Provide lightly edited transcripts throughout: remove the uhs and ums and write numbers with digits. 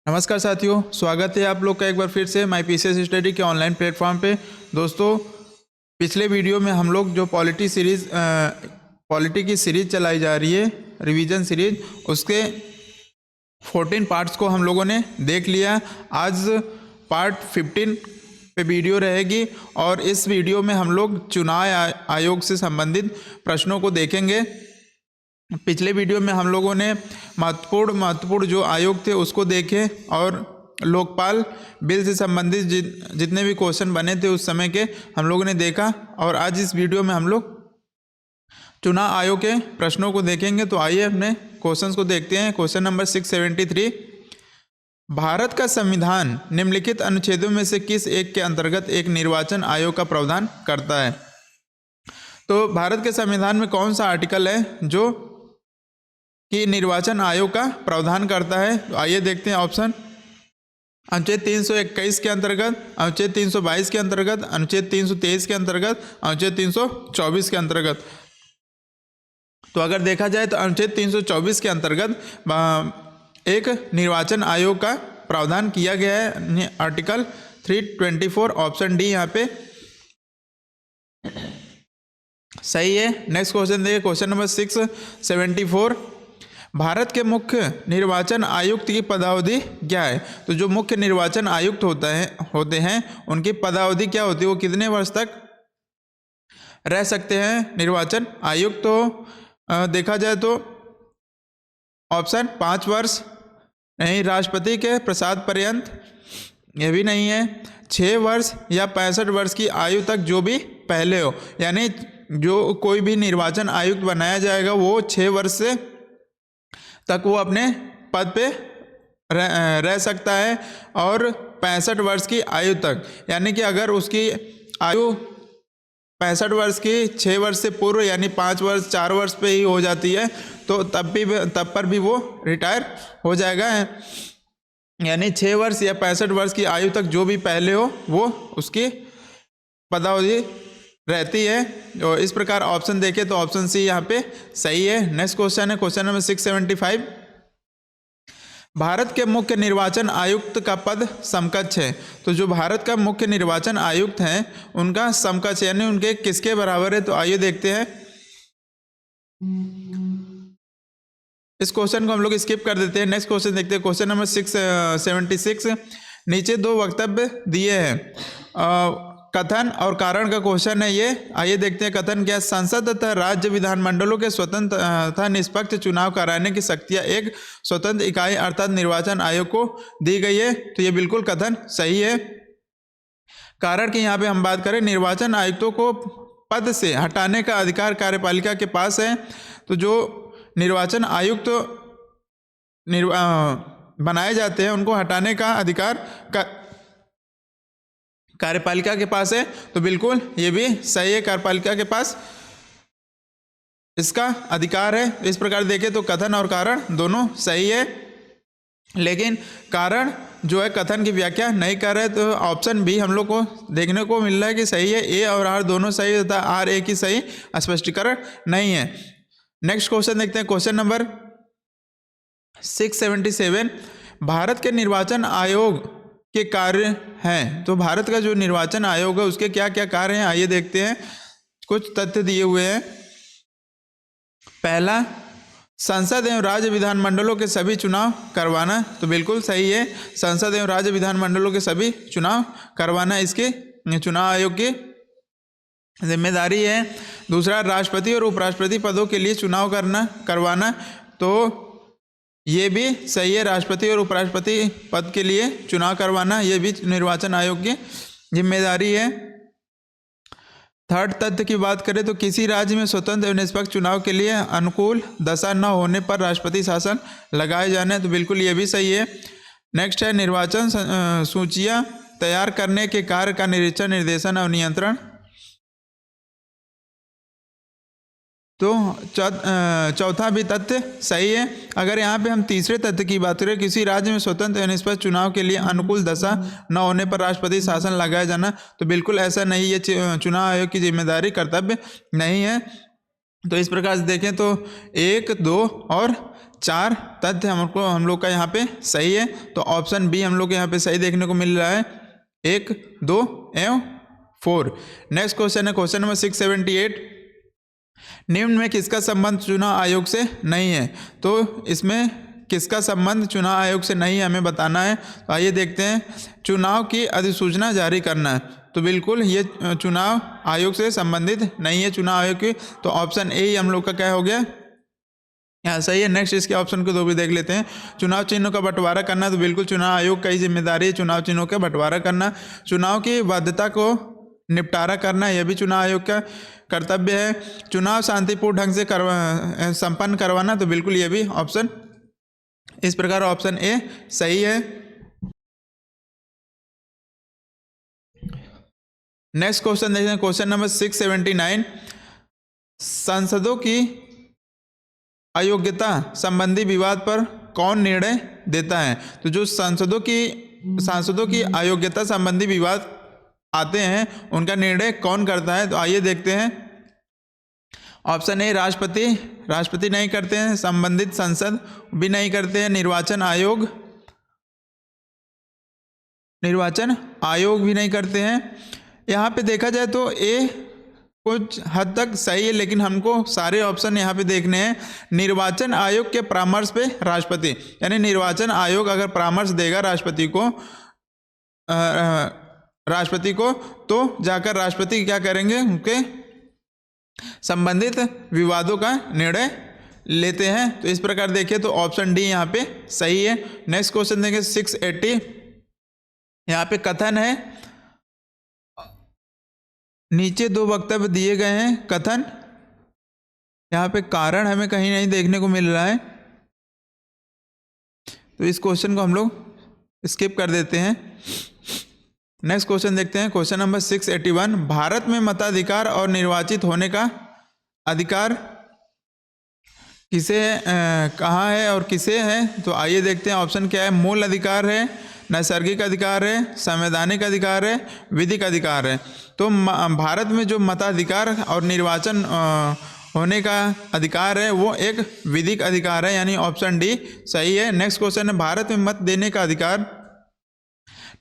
नमस्कार साथियों, स्वागत है आप लोग का एक बार फिर से माई पीसीएस स्टडी के ऑनलाइन प्लेटफॉर्म पे। दोस्तों, पिछले वीडियो में हम लोग जो पॉलिटी की सीरीज चलाई जा रही है, रिवीजन सीरीज, उसके 14 पार्ट्स को हम लोगों ने देख लिया। आज पार्ट 15 पे वीडियो रहेगी और इस वीडियो में हम लोग चुनाव आयोग से संबंधित प्रश्नों को देखेंगे। पिछले वीडियो में हम लोगों ने महत्वपूर्ण जो आयोग थे उसको देखे और लोकपाल बिल से संबंधित जितने भी क्वेश्चन बने थे उस समय के हम लोगों ने देखा। और आज इस वीडियो में हम लोग चुनाव आयोग के प्रश्नों को देखेंगे। तो आइए अपने क्वेश्चंस को देखते हैं। क्वेश्चन नंबर 673, भारत का संविधान निम्नलिखित अनुच्छेदों में से किस एक के अंतर्गत एक निर्वाचन आयोग का प्रावधान करता है? तो भारत के संविधान में कौन सा आर्टिकल है जो कि निर्वाचन आयोग का प्रावधान करता है? तो आइए देखते हैं ऑप्शन। अनुच्छेद 321 के अंतर्गत, अनुच्छेद 322 के अंतर्गत, अनुच्छेद 323 के अंतर्गत, अनुच्छेद 324 के अंतर्गत। तो अगर देखा जाए तो अनुच्छेद 324 के अंतर्गत एक निर्वाचन आयोग का प्रावधान किया गया है, आर्टिकल 324, ऑप्शन डी यहाँ पे सही है। नेक्स्ट क्वेश्चन देखिए, क्वेश्चन नंबर 674, भारत के मुख्य निर्वाचन आयुक्त की पदावधि क्या है? तो जो मुख्य निर्वाचन आयुक्त होते हैं उनकी पदावधि क्या होती है? वो कितने वर्ष तक रह सकते हैं निर्वाचन आयुक्त? तो देखा जाए तो ऑप्शन 5 वर्ष, नहीं, राष्ट्रपति के प्रसाद पर्यंत, यह भी नहीं है, 6 वर्ष या 65 वर्ष की आयु तक जो भी पहले हो। यानी जो कोई भी निर्वाचन आयुक्त बनाया जाएगा वो 6 वर्ष से तक वो अपने पद पे रह सकता है और 65 वर्ष की आयु तक। यानी कि अगर उसकी आयु 65 वर्ष की 6 वर्ष से पूर्व यानी 5 वर्ष 4 वर्ष पे ही हो जाती है तो तब पर भी वो रिटायर हो जाएगा। यानी 6 वर्ष या 65 वर्ष की आयु तक जो भी पहले हो वो उसकी पदावधि रहती है। और इस प्रकार ऑप्शन देखें तो ऑप्शन सी यहाँ पे सही है। नेक्स्ट क्वेश्चन है क्वेश्चन नंबर 675, भारत के मुख्य निर्वाचन आयुक्त का पद समकक्ष है। तो जो भारत का मुख्य निर्वाचन आयुक्त है उनका समकक्ष यानी उनके किसके बराबर है? तो आइए देखते हैं। इस क्वेश्चन को हम लोग स्किप कर देते हैं। नेक्स्ट क्वेश्चन देखते हैं, क्वेश्चन नंबर 676, नीचे 2 वक्तव्य दिए हैं, कथन और कारण का क्वेश्चन है ये। आइए देखते हैं कथन क्या। संसद तथा राज्य विधानमंडलों के स्वतंत्र तथा निष्पक्ष चुनाव कराने की शक्तियां एक स्वतंत्र इकाई अर्थात निर्वाचन आयोग को दी गई है। तो ये बिल्कुल कथन सही है। कारण की यहाँ पे हम बात करें, निर्वाचन आयुक्तों को पद से हटाने का अधिकार कार्यपालिका के पास है। तो जो निर्वाचन आयुक्त बनाए जाते हैं उनको हटाने का अधिकार कार्यपालिका के पास है। तो बिल्कुल ये भी सही है, कार्यपालिका के पास इसका अधिकार है। इस प्रकार देखें तो कथन और कारण दोनों सही है, लेकिन कारण जो है कथन की व्याख्या नहीं कर रहे। तो ऑप्शन बी हम लोग को देखने को मिल रहा है कि सही है। ए और आर दोनों सही तथा आर ए की सही स्पष्टीकरण नहीं है। नेक्स्ट क्वेश्चन देखते हैं, क्वेश्चन नंबर 677, भारत के निर्वाचन आयोग के कार्य हैं। तो भारत का जो निर्वाचन आयोग है उसके क्या क्या कार्य हैं? आइए देखते हैं। कुछ तथ्य दिए हुए हैं। पहला, संसद एवं राज्य विधानमंडलों के सभी चुनाव करवाना। तो बिल्कुल सही है, संसद एवं राज्य विधानमंडलों के सभी चुनाव करवाना इसके चुनाव आयोग की जिम्मेदारी है। दूसरा, राष्ट्रपति और उपराष्ट्रपति पदों के लिए चुनाव करवाना। तो ये भी सही है, राष्ट्रपति और उपराष्ट्रपति पद के लिए चुनाव करवाना ये भी निर्वाचन आयोग की जिम्मेदारी है। थर्ड तथ्य की बात करें तो किसी राज्य में स्वतंत्र एवं निष्पक्ष चुनाव के लिए अनुकूल दशा न होने पर राष्ट्रपति शासन लगाए जाने। तो बिल्कुल ये भी सही है। नेक्स्ट है, निर्वाचन सूचियां तैयार करने के कार्य का निरीक्षण, निर्देशन और नियंत्रण। तो चौथा भी तथ्य सही है। अगर यहाँ पे हम तीसरे तथ्य की बात करें, किसी राज्य में स्वतंत्र एवं निष्पक्ष चुनाव के लिए अनुकूल दशा न होने पर राष्ट्रपति शासन लगाया जाना, तो बिल्कुल ऐसा नहीं, ये चुनाव आयोग की जिम्मेदारी कर्तव्य नहीं है। तो इस प्रकार से देखें तो 1, 2 और 4 तथ्य हम लोग का यहाँ पे सही है। तो ऑप्शन बी हम लोग को यहाँ पे सही देखने को मिल रहा है, 1, 2 एवं 4। नेक्स्ट क्वेश्चन है क्वेश्चन नंबर 678, निम्न में किसका संबंध चुनाव आयोग से नहीं है। तो इसमें किसका संबंध चुनाव आयोग से नहीं है हमें बताना है। तो आइए देखते हैं, चुनाव की अधिसूचना जारी करना है, तो बिल्कुल ये चुनाव आयोग से संबंधित नहीं है चुनाव आयोग की। तो ऑप्शन ए ही हम लोग का क्या हो गया, यहाँ सही है। नेक्स्ट इसके ऑप्शन को दो भी देख लेते हैं, चुनाव चिन्हों का बंटवारा करना, तो बिल्कुल चुनाव आयोग का ही जिम्मेदारी है चुनाव चिन्हों का बंटवारा करना। चुनाव की वैधता को निपटारा करना, यह भी चुनाव आयोग का कर्तव्य है। चुनाव शांतिपूर्ण ढंग से संपन्न करवाना, तो बिल्कुल ये भी ऑप्शन, इस प्रकार ऑप्शन ए सही है। नेक्स्ट क्वेश्चन देखते हैं क्वेश्चन नंबर 679, सांसदों की अयोग्यता संबंधी विवाद पर कौन निर्णय देता है। तो जो सांसदों की अयोग्यता संबंधी विवाद आते हैं उनका निर्णय कौन करता है। तो आइए देखते हैं, ऑप्शन ए राष्ट्रपति नहीं करते हैं, संबंधित संसद भी नहीं करते हैं, निर्वाचन आयोग भी नहीं करते हैं। यहाँ पे देखा जाए तो ए कुछ हद तक सही है, लेकिन हमको सारे ऑप्शन यहाँ पे देखने हैं। निर्वाचन आयोग के परामर्श पे राष्ट्रपति, यानी निर्वाचन आयोग अगर परामर्श देगा राष्ट्रपति को तो जाकर राष्ट्रपति क्या करेंगे, उनके संबंधित विवादों का निर्णय लेते हैं। तो इस प्रकार देखिए तो ऑप्शन डी यहाँ पे सही है। नेक्स्ट क्वेश्चन देखें 680, यहाँ पे कथन है, नीचे दो वक्तव्य दिए गए हैं, कथन, यहाँ पे कारण हमें कहीं नहीं देखने को मिल रहा है, तो इस क्वेश्चन को हम लोग स्किप कर देते हैं। नेक्स्ट क्वेश्चन देखते हैं क्वेश्चन नंबर 681, भारत में मताधिकार और निर्वाचित होने का अधिकार किसे कहाँ है और किसे है। तो आइए देखते हैं ऑप्शन क्या है, मूल अधिकार है, नैसर्गिक अधिकार है, संवैधानिक अधिकार है, विधिक अधिकार है। तो भारत में जो मताधिकार और निर्वाचन होने का अधिकार है वो एक विधिक अधिकार है, यानी ऑप्शन डी सही है। नेक्स्ट क्वेश्चन है, भारत में मत देने का अधिकार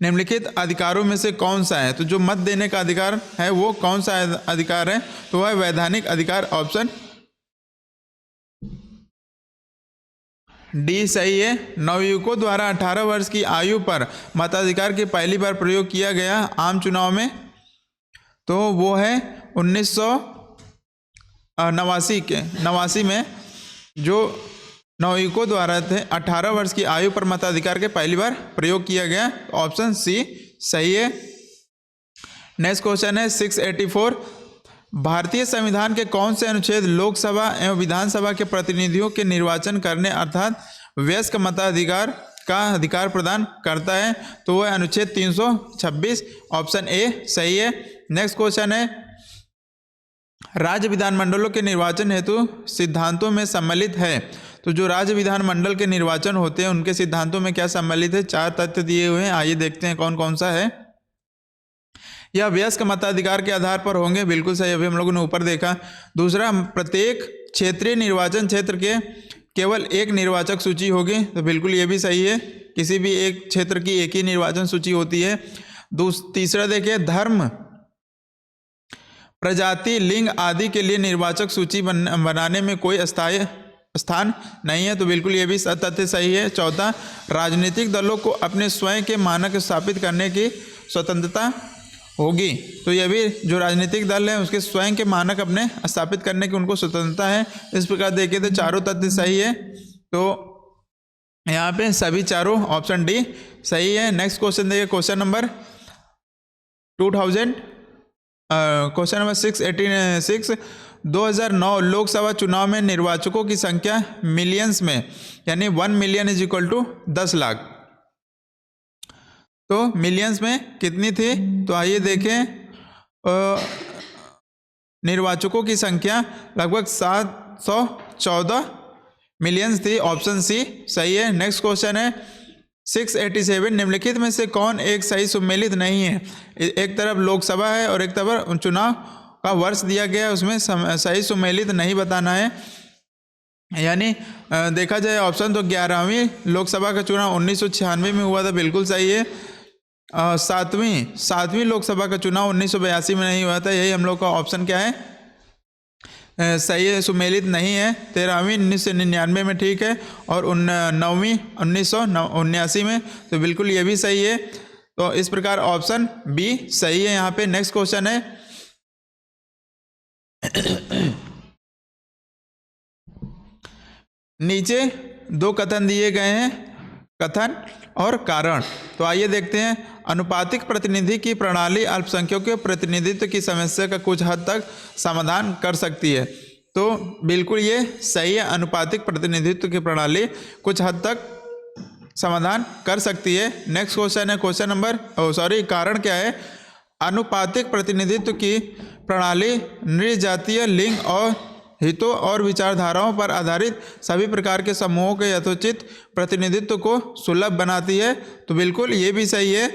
निम्नलिखित अधिकारों में से कौन सा है। तो जो मत देने का अधिकार है वो कौन सा अधिकार है, तो वह वैधानिक अधिकार, ऑप्शन डी सही है। नवयुवकों द्वारा 18 वर्ष की आयु पर मताधिकार के पहली बार प्रयोग किया गया आम चुनाव में, तो वो है 1989 में जो नवयुवकों द्वारा थे 18 वर्ष की आयु पर मताधिकार के पहली बार प्रयोग किया गया, ऑप्शन सी सही है। नेक्स्ट क्वेश्चन है 684, भारतीय संविधान के कौन से अनुच्छेद लोकसभा एवं विधानसभा के प्रतिनिधियों के निर्वाचन करने अर्थात वयस्क मताधिकार का अधिकार प्रदान करता है। तो वह अनुच्छेद 326, ऑप्शन ए सही है। नेक्स्ट क्वेश्चन है, राज्य विधानमंडलों के निर्वाचन हेतु सिद्धांतों में सम्मिलित है। तो जो राज्य विधानमंडल के निर्वाचन होते हैं उनके सिद्धांतों में क्या सम्मिलित है, 4 तथ्य दिए हुए हैं, आइए देखते हैं कौन कौन सा है। यह वयस्क मताधिकार के आधार पर होंगे, बिल्कुल सही, अभी हम लोगों ने ऊपर देखा। दूसरा, प्रत्येक क्षेत्रीय निर्वाचन क्षेत्र के केवल एक निर्वाचक सूची होगी, तो बिल्कुल ये भी सही है, किसी भी एक क्षेत्र की एक ही निर्वाचन सूची होती है। तीसरा देखिए, धर्म, प्रजाति, लिंग आदि के लिए निर्वाचक सूची बनाने में कोई अस्थायी स्थान नहीं है, तो बिल्कुल ये भी तथ्य सही है। चौथा, राजनीतिक दलों को अपने स्वयं के मानक स्थापित करने की स्वतंत्रता होगी, तो यह भी जो राजनीतिक दल है उसके स्वयं के मानक अपने स्थापित करने की उनको स्वतंत्रता है। इस प्रकार देखिए तो चारों तथ्य सही है, तो यहाँ पे सभी चारों ऑप्शन डी सही है। नेक्स्ट क्वेश्चन देखिए क्वेश्चन नंबर 686, 2009 लोकसभा चुनाव में निर्वाचकों की संख्या मिलियंस में, यानी 1 million is equal to 10 lakh, तो मिलियंस में कितनी थी। तो आइए देखें, निर्वाचकों की संख्या लगभग 714 मिलियंस थी, ऑप्शन सी सही है। नेक्स्ट क्वेश्चन है 687, निम्नलिखित में से कौन एक सही सुमेलित नहीं है। एक तरफ लोकसभा है और एक तरफ चुनाव का वर्ष दिया गया है उसमें सही सुमेलित नहीं बताना है। यानी देखा जाए ऑप्शन तो 11वीं लोकसभा का चुनाव 1996 में हुआ था, बिल्कुल सही है। सातवीं लोकसभा का चुनाव 1982 में नहीं हुआ था, यही हम लोग का ऑप्शन क्या है, सही है, सुमेलित नहीं है। 13वीं 1999 में ठीक है, और 9वीं 1979 में, तो बिल्कुल ये भी सही है। तो इस प्रकार ऑप्शन बी सही है यहाँ पे। नेक्स्ट क्वेश्चन है नीचे दो कथन दिए गए हैं, कथन और कारण। तो आइए देखते हैं। अनुपातिक प्रतिनिधि की प्रणाली अल्पसंख्यकों के प्रतिनिधित्व की समस्या का कुछ हद तक समाधान कर सकती है। तो बिल्कुल ये सही है, अनुपातिक प्रतिनिधित्व की प्रणाली कुछ हद तक समाधान कर सकती है। नेक्स्ट क्वेश्चन है क्वेश्चन नंबर कारण क्या है, अनुपातिक प्रतिनिधित्व की प्रणाली नृजातीय लिंग और हितों और विचारधाराओं पर आधारित सभी प्रकार के समूहों के यथोचित प्रतिनिधित्व को सुलभ बनाती है। तो बिल्कुल ये भी सही है।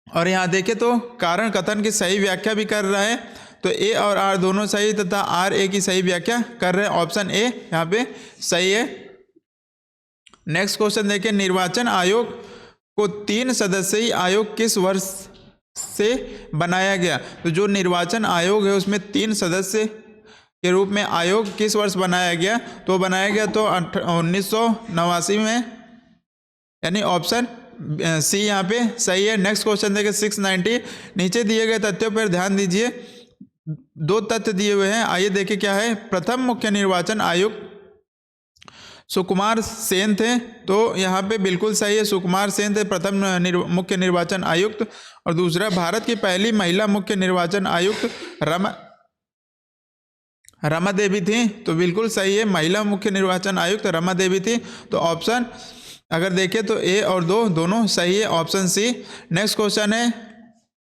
और यहाँ देखें तो कारण कथन की सही व्याख्या भी कर रहा है, तो ए और आर दोनों सही तथा आर ए की सही व्याख्या कर रहे हैं। ऑप्शन ए यहाँ पे सही है। नेक्स्ट क्वेश्चन देखिए, निर्वाचन आयोग को 3 सदस्यीय आयोग किस वर्ष से बनाया गया। तो जो निर्वाचन आयोग है उसमें 3 सदस्य के रूप में आयोग किस वर्ष बनाया गया, तो बनाया गया तो 1989 में, यानी ऑप्शन सी यहाँ पे सही है। नेक्स्ट क्वेश्चन देखिए 690, नीचे दिए गए तथ्यों पर ध्यान दीजिए। 2 तथ्य दिए हुए हैं, आइए देखिए क्या है। प्रथम मुख्य निर्वाचन आयुक्त सुकुमार सेन थे, तो यहाँ पे बिल्कुल सही है, सुकुमार सेन थे प्रथम मुख्य निर्वाचन आयुक्त। और दूसरा, भारत की पहली महिला मुख्य निर्वाचन आयुक्त रमा देवी थी, तो बिल्कुल सही है, महिला मुख्य निर्वाचन आयुक्त रमा देवी थी। तो ऑप्शन अगर देखें तो ए और 2 दोनों सही है, ऑप्शन सी। नेक्स्ट क्वेश्चन है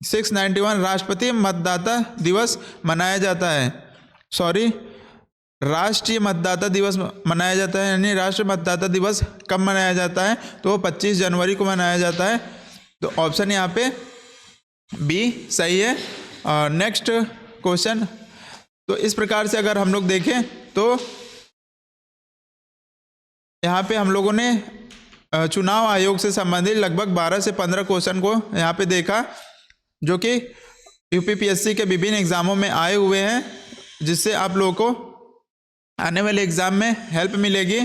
691, राष्ट्रपति मतदाता दिवस मनाया जाता है, राष्ट्रीय मतदाता दिवस मनाया जाता है, यानी राष्ट्रीय मतदाता दिवस कब मनाया जाता है, तो 25 जनवरी को मनाया जाता है। तो ऑप्शन यहाँ पे बी सही है। नेक्स्ट क्वेश्चन, तो इस प्रकार से अगर हम लोग देखें तो यहाँ पे हम लोगों ने चुनाव आयोग से संबंधित लगभग 12 से 15 क्वेश्चन को यहाँ पे देखा, जो कि यूपीपीएससी के विभिन्न एग्जामों में आए हुए हैं, जिससे आप लोगों को आने वाले एग्जाम में हेल्प मिलेगी।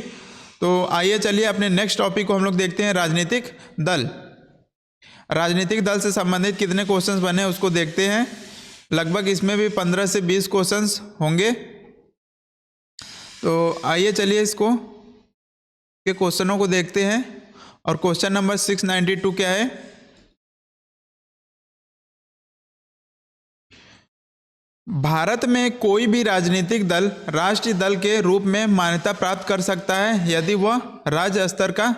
तो आइए चलिए अपने नेक्स्ट टॉपिक को हम लोग देखते हैं, राजनीतिक दल। राजनीतिक दल से संबंधित कितने क्वेश्चंस बने उसको देखते हैं। लगभग इसमें भी 15 से 20 क्वेश्चंस होंगे। तो आइए चलिए इसको के क्वेश्चनों को देखते हैं। और क्वेश्चन नंबर 692 क्या है, भारत में कोई भी राजनीतिक दल राष्ट्रीय दल के रूप में मान्यता प्राप्त कर सकता है यदि वह राज्य स्तर का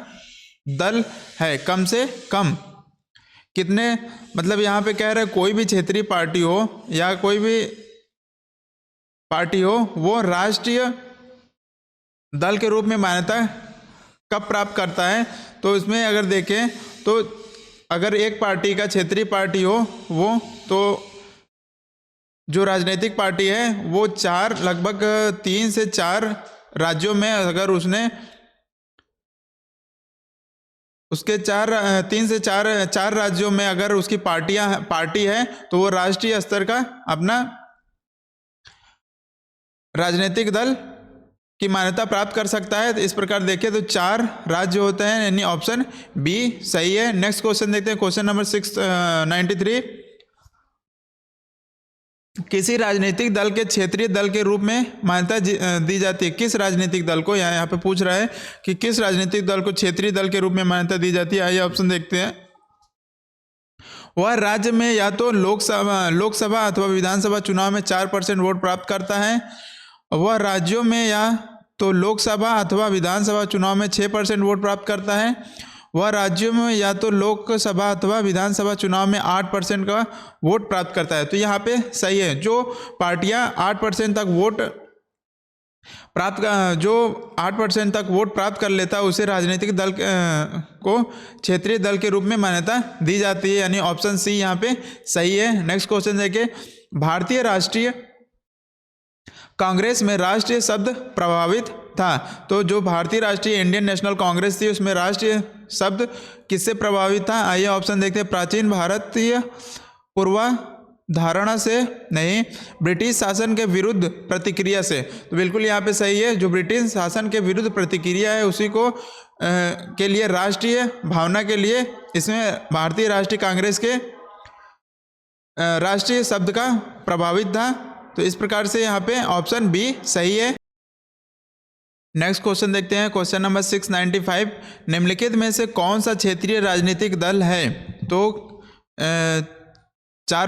दल है। कम से कम कितने, मतलब यहाँ पे कह रहे हैं कोई भी क्षेत्रीय पार्टी हो या कोई भी पार्टी हो, वो राष्ट्रीय दल के रूप में मान्यता कब प्राप्त करता है। तो इसमें अगर देखें तो अगर एक पार्टी का क्षेत्रीय पार्टी हो, वो तो जो राजनीतिक पार्टी है वो लगभग 3 से 4 राज्यों में, अगर उसने उसके 3 से 4 राज्यों में अगर उसकी पार्टी है, तो वो राष्ट्रीय स्तर का अपना राजनीतिक दल की मान्यता प्राप्त कर सकता है। इस प्रकार देखें तो 4 राज्य होते हैं, यानी ऑप्शन बी सही है। नेक्स्ट क्वेश्चन देखते हैं, क्वेश्चन नंबर 693, किसी राजनीतिक दल के क्षेत्रीय दल के रूप में मान्यता दी जाती है। किस राजनीतिक दल को, यहाँ पे पूछ रहा है कि किस राजनीतिक दल को क्षेत्रीय दल के रूप में मान्यता दी जाती है। आइए ऑप्शन देखते हैं। वह राज्य में या तो लोकसभा अथवा विधानसभा चुनाव में 4% वोट प्राप्त करता है। वह राज्यों में या तो लोकसभा अथवा विधानसभा चुनाव में 6% वोट प्राप्त करता है। वह राज्यों में या तो लोकसभा अथवा विधानसभा चुनाव में 8% का वोट प्राप्त करता है। तो यहाँ पे सही है, जो पार्टियां 8% तक वोट जो 8% तक वोट प्राप्त कर लेता है उसे राजनीतिक दल को क्षेत्रीय दल के रूप में मान्यता दी जाती है, यानी ऑप्शन सी यहाँ पे सही है। नेक्स्ट क्वेश्चन देखिए, भारतीय राष्ट्रीय कांग्रेस में राष्ट्रीय शब्द प्रभावित था। तो जो भारतीय राष्ट्रीय इंडियन नेशनल कांग्रेस थी उसमें राष्ट्रीय शब्द किससे प्रभावित था? आइए ऑप्शन देखते हैं। प्राचीन भारतीय पूर्वाधारणा से नहीं, ब्रिटिश शासन के विरुद्ध प्रतिक्रिया से। तो बिल्कुल यहाँ पे सही है, जो ब्रिटिश शासन के विरुद्ध प्रतिक्रिया है उसी को के लिए, राष्ट्रीय भावना के लिए इसमें भारतीय राष्ट्रीय कांग्रेस के राष्ट्रीय शब्द का प्रभावित था। तो इस प्रकार से यहाँ पे ऑप्शन बी सही है। नेक्स्ट क्वेश्चन देखते हैं, क्वेश्चन नंबर 695। निम्नलिखित में से कौन सा क्षेत्रीय राजनीतिक दल है? तो 4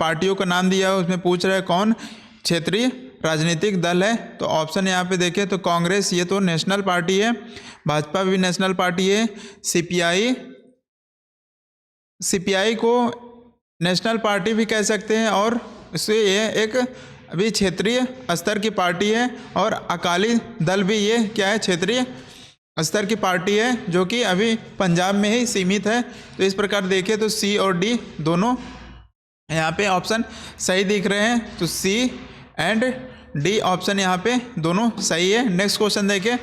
पार्टियों का नाम दिया है, उसमें पूछ रहा है कौन क्षेत्रीय राजनीतिक दल है। तो ऑप्शन यहाँ पे देखें तो कांग्रेस, ये तो नेशनल पार्टी है, भाजपा भी नेशनल पार्टी है, सीपीआई को नेशनल पार्टी भी कह सकते हैं, और इससे ये एक अभी क्षेत्रीय स्तर की पार्टी है, और अकाली दल भी ये क्या है, क्षेत्रीय स्तर की पार्टी है, जो कि अभी पंजाब में ही सीमित है। तो इस प्रकार देखें तो सी और डी दोनों यहाँ पे ऑप्शन सही दिख रहे हैं। तो सी एंड डी ऑप्शन यहाँ पे दोनों सही है। नेक्स्ट क्वेश्चन देखें,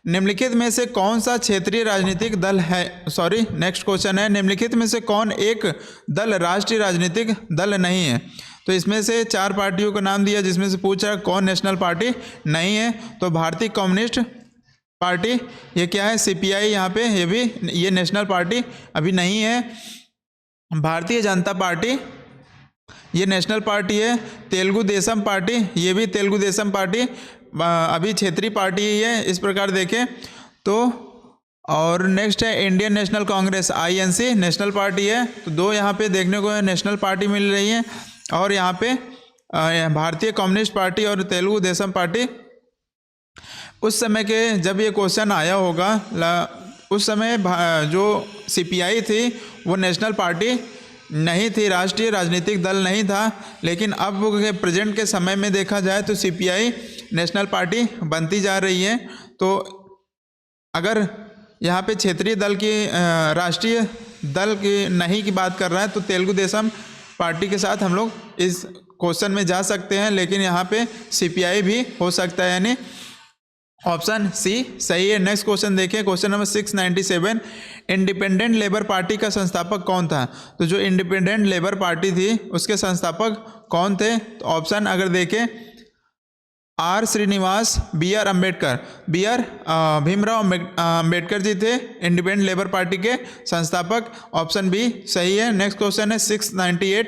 निम्नलिखित में से कौन सा क्षेत्रीय राजनीतिक दल है, नेक्स्ट क्वेश्चन है, निम्नलिखित में से कौन एक दल राष्ट्रीय राजनीतिक दल नहीं है? तो इसमें से 4 पार्टियों का नाम दिया, जिसमें से पूछ रहा है कौन नेशनल पार्टी नहीं है। तो भारतीय कम्युनिस्ट पार्टी, ये क्या है, सीपीआई, यहाँ पे ये नेशनल पार्टी अभी नहीं है। भारतीय जनता पार्टी, ये नेशनल पार्टी है। तेलुगु देशम पार्टी, ये भी तेलुगु देशम पार्टी अभी क्षेत्रीय पार्टी ही है। इस प्रकार देखें तो, और नेक्स्ट है Indian national Congress, INC national party है। तो 2 यहाँ पे देखने को नेशनल पार्टी मिल रही है, और यहाँ पे भारतीय कम्युनिस्ट पार्टी और तेलुगु देशम पार्टी। उस समय के जब ये क्वेश्चन आया होगा, उस समय जो सीपीआई थी वो नेशनल पार्टी नहीं थी, राष्ट्रीय राजनीतिक दल नहीं था। लेकिन अब प्रेजेंट के समय में देखा जाए तो सीपीआई नेशनल पार्टी बनती जा रही है। तो अगर यहाँ पे क्षेत्रीय दल की, राष्ट्रीय दल की नहीं की बात कर रहा है, तो तेलुगु देशम पार्टी के साथ हम लोग इस क्वेश्चन में जा सकते हैं, लेकिन यहाँ पे सीपीआई भी हो सकता है, यानी ऑप्शन सी सही है। नेक्स्ट क्वेश्चन देखिए, question number 697। Independent labour party का संस्थापक कौन था? तो जो इंडिपेंडेंट लेबर पार्टी थी उसके संस्थापक कौन थे? तो ऑप्शन अगर देखें, R Srinivas, B R Ambedkar. Bhimrao Ambedkar ji थे इंडिपेंडेंट लेबर पार्टी के संस्थापक, ऑप्शन बी सही है। नेक्स्ट क्वेश्चन है 698।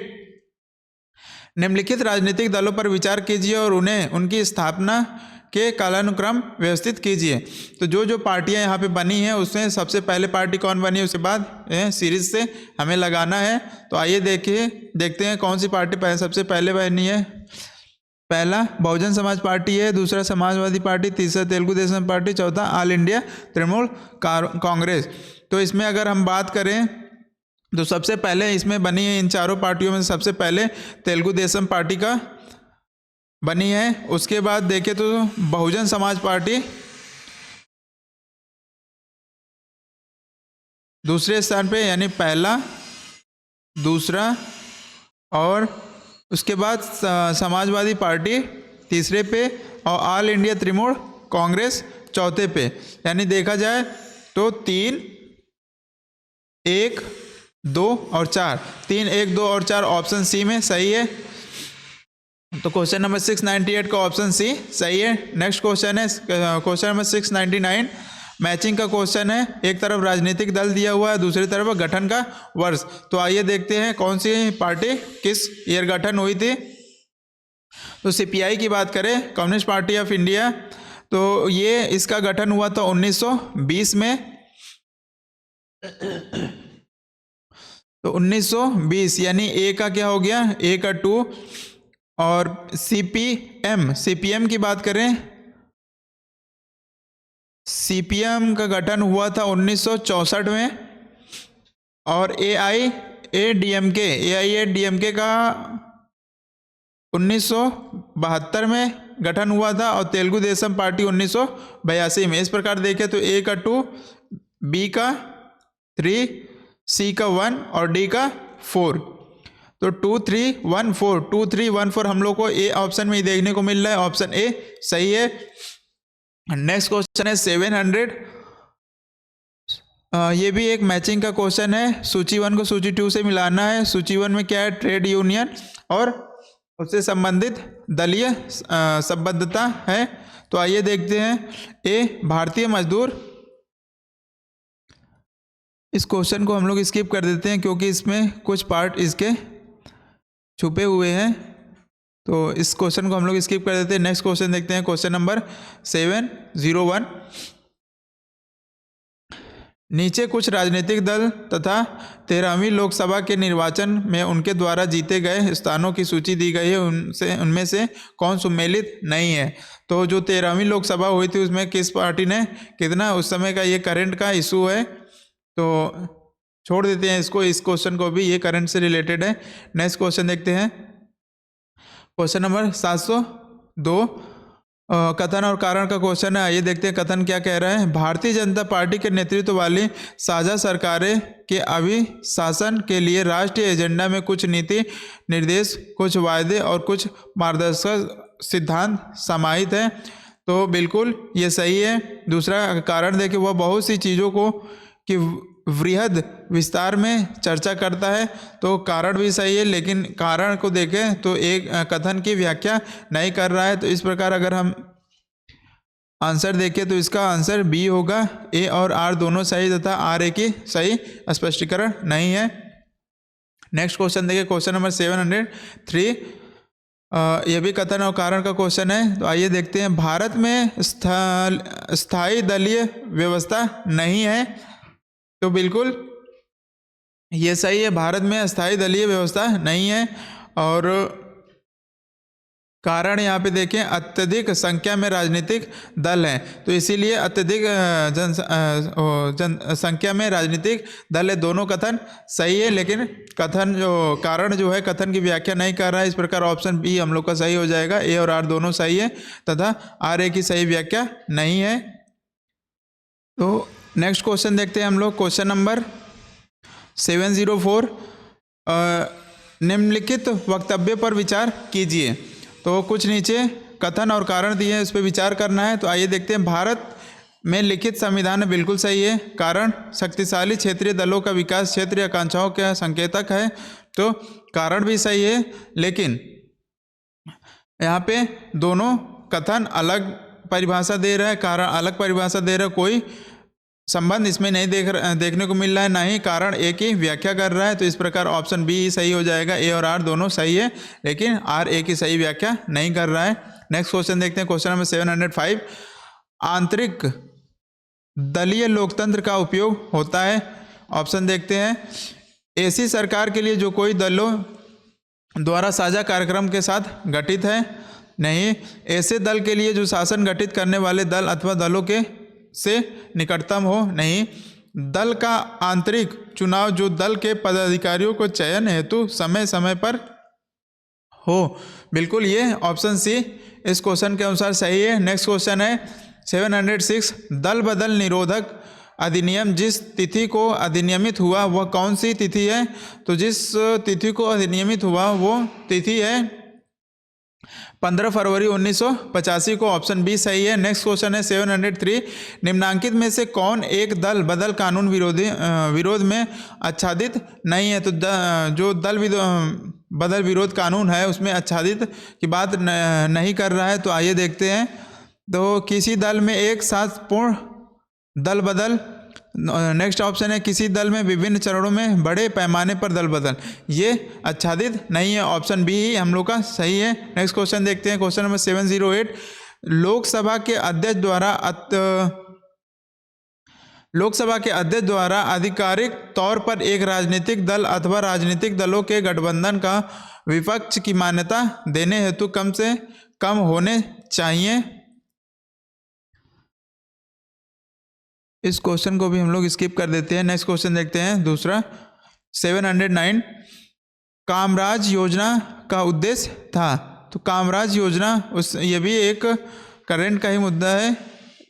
निम्नलिखित राजनीतिक दलों पर विचार कीजिए और उन्हें उनकी स्थापना के कालानुक्रम व्यवस्थित कीजिए। तो जो पार्टियां यहाँ पे बनी हैं उसमें सबसे पहले पार्टी कौन बनी है, उसके बाद सीरीज से हमें लगाना है। तो आइए देखते हैं कौन सी पार्टी सबसे पहले बनी है। पहला बहुजन समाज पार्टी है, दूसरा समाजवादी पार्टी, तीसरा तेलुगु देशम पार्टी, चौथा ऑल इंडिया तृणमूल कांग्रेस। तो इसमें अगर हम बात करें तो सबसे पहले इसमें बनी है, इन चारों पार्टियों में सबसे पहले तेलुगु देशम पार्टी का बनी है। उसके बाद देखें तो बहुजन समाज पार्टी दूसरे स्थान पे, यानी पहला, दूसरा, और उसके बाद समाजवादी पार्टी तीसरे पे, और ऑल इंडिया तृणमूल कांग्रेस चौथे पे। यानी देखा जाए तो 3, 1, 2 और 4, 3, 1, 2 और 4 ऑप्शन सी में सही है। तो क्वेश्चन नंबर 698 का ऑप्शन सी सही है। नेक्स्ट क्वेश्चन है क्वेश्चन नंबर 699। मैचिंग का क्वेश्चन है, एक तरफ राजनीतिक दल दिया हुआ है, दूसरी तरफ गठन का वर्ष। तो आइए देखते हैं कौन सी पार्टी किस ईयर गठन हुई थी। तो सीपीआई की बात करें, कम्युनिस्ट पार्टी ऑफ इंडिया, तो ये इसका गठन हुआ था 1920 में। तो 1920 यानी ए का क्या हो गया, ए का 2। और सीपीएम की बात करें, सीपीएम का गठन हुआ था 1964 में। और एआईएडीएमके का 1972 में गठन हुआ था, और तेलुगु देशम पार्टी 1982 में। इस प्रकार देखें तो ए का 2, बी का 3, सी का 1 और डी का 4। तो 2314 हम लोग को ए ऑप्शन में ही देखने को मिल रहा है, ऑप्शन ए सही है। नेक्स्ट क्वेश्चन है 700, ये भी एक मैचिंग का क्वेश्चन है। सूची 1 को सूची 2 से मिलाना है। सूची 1 में क्या है, ट्रेड यूनियन और उससे संबंधित दलीय संबद्धता है। तो आइए देखते हैं। ए भारतीय मजदूर, इस क्वेश्चन को हम लोग स्किप कर देते हैं क्योंकि इसमें कुछ पार्ट इसके छुपे हुए हैं, तो इस क्वेश्चन को हम लोग स्किप कर देते हैं। नेक्स्ट क्वेश्चन देखते हैं, क्वेश्चन नंबर 701। नीचे कुछ राजनीतिक दल तथा 13वीं लोकसभा के निर्वाचन में उनके द्वारा जीते गए स्थानों की सूची दी गई है, उनमें से कौन सम्मिलित नहीं है। तो जो 13वीं लोकसभा हुई थी उसमें किस पार्टी ने कितना, उस समय का ये करंट का इशू है, तो छोड़ देते हैं इसको, इस क्वेश्चन को भी, ये करंट से रिलेटेड है। नेक्स्ट क्वेश्चन देखते हैं, क्वेश्चन नंबर 702 कथन और कारण का क्वेश्चन है। आइए देखते हैं कथन क्या कह रहा है। भारतीय जनता पार्टी के नेतृत्व वाली साझा सरकारें के अभिशासन के लिए राष्ट्रीय एजेंडा में कुछ नीति निर्देश, कुछ वायदे और कुछ मार्गदर्शक सिद्धांत समाहित हैं। तो बिल्कुल ये सही है। दूसरा कारण देखिए, वह बहुत सी चीज़ों को कि वृहद विस्तार में चर्चा करता है, तो कारण भी सही है, लेकिन कारण को देखें तो एक कथन की व्याख्या नहीं कर रहा है। तो इस प्रकार अगर हम आंसर देखें तो इसका आंसर बी होगा। ए और आर दोनों सही तथा आर ए की सही स्पष्टीकरण नहीं है। नेक्स्ट क्वेश्चन देखिए, क्वेश्चन नंबर 703, यह भी कथन और कारण का क्वेश्चन है। तो आइए देखते हैं। भारत में स्थायी दलीय व्यवस्था नहीं है, तो बिल्कुल ये सही है, भारत में अस्थायी दलीय व्यवस्था नहीं है। और कारण यहाँ पे देखें, अत्यधिक संख्या में राजनीतिक दल हैं, तो इसीलिए अत्यधिक संख्या में राजनीतिक दल है। दोनों कथन सही है, लेकिन कथन जो कारण जो है कथन की व्याख्या नहीं कर रहा है। इस प्रकार ऑप्शन बी हम लोग का सही हो जाएगा। ए और आर दोनों सही है तथा आर ए की सही व्याख्या नहीं है। तो नेक्स्ट क्वेश्चन देखते हैं हम लोग, क्वेश्चन नंबर 704, निम्नलिखित वक्तव्य पर विचार कीजिए। तो कुछ नीचे कथन और कारण दिए हैं, उस पर विचार करना है। तो आइए देखते हैं। भारत में लिखित संविधान बिल्कुल सही है। कारण, शक्तिशाली क्षेत्रीय दलों का विकास क्षेत्रीय आकांक्षाओं का संकेतक है, तो कारण भी सही है, लेकिन यहाँ पे दोनों कथन अलग परिभाषा दे रहा है, कारण अलग परिभाषा दे रहा है, कोई संबंध इसमें नहीं देखने को मिल रहा है, ना ही कारण ए की व्याख्या कर रहा है। तो इस प्रकार ऑप्शन बी सही हो जाएगा। ए और आर दोनों सही है, लेकिन आर ए की सही व्याख्या नहीं कर रहा है। नेक्स्ट क्वेश्चन देखते हैं, क्वेश्चन नंबर 705, आंतरिक दलीय लोकतंत्र का उपयोग होता है। ऑप्शन देखते हैं। ऐसी सरकार के लिए जो कोई दलों द्वारा साझा कार्यक्रम के साथ गठित है, नहीं। ऐसे दल के लिए जो शासन गठित करने वाले दल अथवा दलों के से निकटतम हो, नहीं। दल का आंतरिक चुनाव जो दल के पदाधिकारियों को चयन हेतु समय समय पर हो, बिल्कुल ये ऑप्शन सी इस क्वेश्चन के अनुसार सही है। नेक्स्ट क्वेश्चन है 706, दल बदल निरोधक अधिनियम जिस तिथि को अधिनियमित हुआ वह कौन सी तिथि है। तो जिस तिथि को अधिनियमित हुआ वो तिथि है 15 फरवरी 1985 को, ऑप्शन बी सही है। नेक्स्ट क्वेश्चन है 703, निम्नांकित में से कौन एक दल बदल कानून विरोध में आच्छादित नहीं है। तो जो दल बदल विरोध कानून है उसमें आच्छादित की बात नहीं कर रहा है। तो आइए देखते हैं। तो किसी दल में एक साथ पूर्ण दल बदल, नेक्स्ट ऑप्शन है किसी दल में विभिन्न चरणों में बड़े पैमाने पर दल बदल, ये आच्छादित नहीं है। ऑप्शन बी ही हम लोग का सही है। नेक्स्ट क्वेश्चन देखते हैं, क्वेश्चन नंबर 708, लोकसभा के अध्यक्ष द्वारा आधिकारिक तौर पर एक राजनीतिक दल अथवा राजनीतिक दलों के गठबंधन का विपक्ष की मान्यता देने हेतु कम से कम होने चाहिए। इस क्वेश्चन को भी हम लोग स्किप कर देते हैं। नेक्स्ट क्वेश्चन देखते हैं, दूसरा 709, कामराज योजना का उद्देश्य था। तो कामराज योजना ये भी एक करंट का ही मुद्दा है।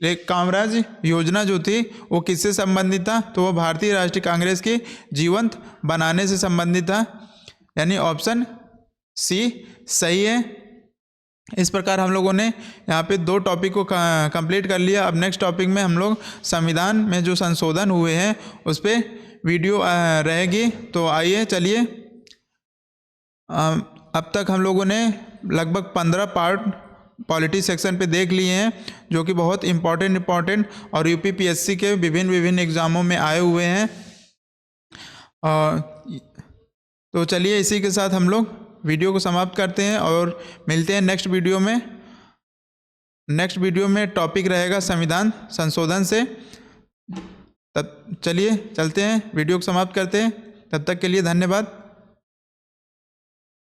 एक कामराज योजना जो थी वो किससे संबंधित था। तो वो भारतीय राष्ट्रीय कांग्रेस की जीवंत बनाने से संबंधित था। यानी ऑप्शन सी सही है। इस प्रकार हम लोगों ने यहाँ पे 2 टॉपिक को कंप्लीट कर लिया। अब नेक्स्ट टॉपिक में हम लोग संविधान में जो संशोधन हुए हैं उस पर वीडियो रहेगी। तो आइए चलिए, अब तक हम लोगों ने लगभग 15 पार्ट पॉलिटी सेक्शन पे देख लिए हैं, जो कि बहुत इम्पोर्टेंट और यूपीपीएससी के विभिन्न एग्ज़ामों में आए हुए हैं। तो चलिए इसी के साथ हम लोग वीडियो को समाप्त करते हैं और मिलते हैं नेक्स्ट वीडियो में। नेक्स्ट वीडियो में टॉपिक रहेगा संविधान संशोधन से। तब चलिए चलते हैं, वीडियो को समाप्त करते हैं। तब तक के लिए धन्यवाद।